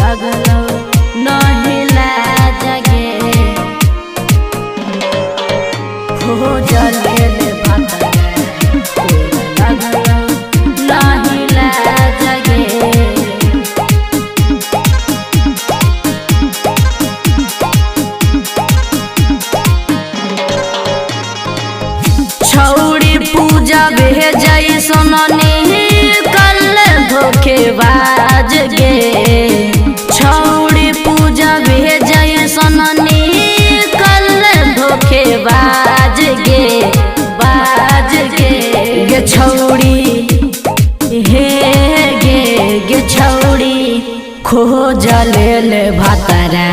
लगलो नहीं लाजगे खोजल भातरा तोरा लगलो नहीं लाजगे। छौड़ी पूजा भेजै सोननी कल धोखेबाज गे। छौड़ी पूजा भेजै सोननी कल धोखेबाज गे बाज गे। गे छौड़ी हे गे छौड़ी खोजल भातरा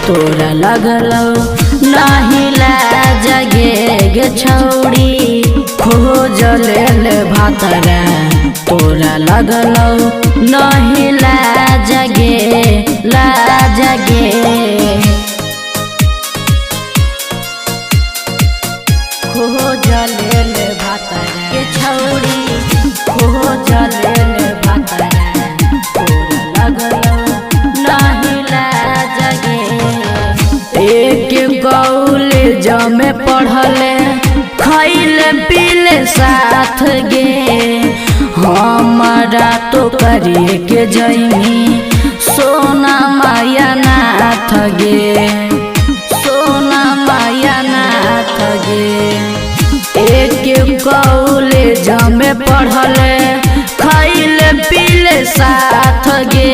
तोरा लगलो नहीं लाजगे। गे छौड़ी खोजल भातरा तोरा लगलो नहीं लाजगे लाजगे। खोजल भातरा गे छौड़ी खोजल भातरा तोरा लगलो नहीं लाजगे। एक कौल जमे पढ़ले खैले पीले साथ गे। हमारा तो करिए के जैनी सोना माया नाथ गे सोना माया नाथ गे। एक कौल जमे पढ़ले खैले पीले साथ गे।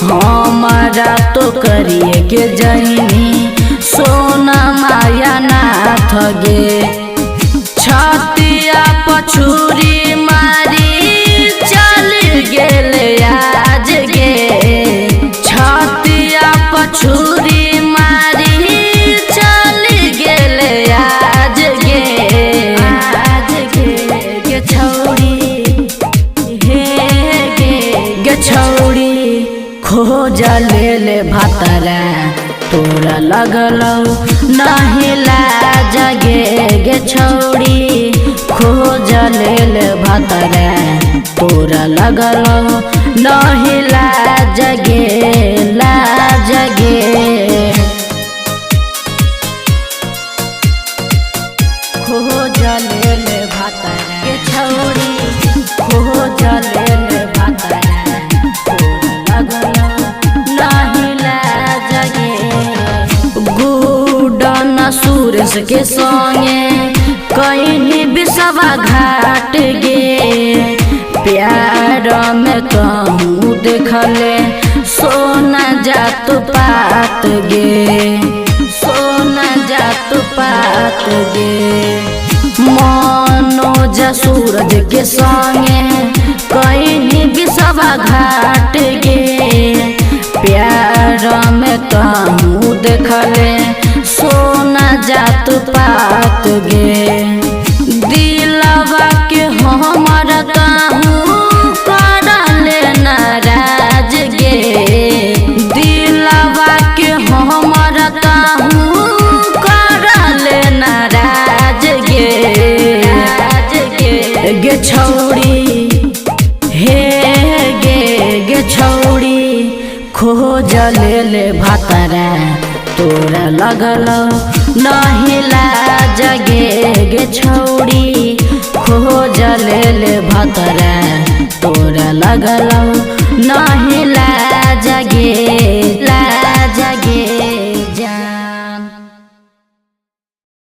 हमारा तो करिए के जैनी सोना माया नाथ गे। छतिया पछुरी मारी चल गेल आज गे। छतिया पछुरी मारी चल गेल आज गे आज गे। गे छौड़ी हे गे छौड़ी खोजल भातरा तोरा लगलो नहीं लाजगे। गे छौड़ी खोजल भातरा तोरा लगलो नहीं लाजगे लाजगे। खोजल भातरा गे छौड़ी खोजल भातरा तोरा लगलो नहीं लाजगे। गुडन सूरज के संगे कहीं बिसवा घाट गे। प्यार में कहूँ देखले सोना जात पात गे सोना जात पात गे। मनोज सूरज के संगे कहीं बिसवा घाट गे। प्यार में कहूँ देखले सोना जात पात गे। दिलवा के हमर कहूँ करल नाराज गे। दिलवा के हमर कहूँ करल नाराज गे गे छौड़ी हे गे छौड़ी खोजल भातरा तोरा लगलो नहीं लाजगे। गे छौड़ी खोजल भातरा तोरा लगलो नहीं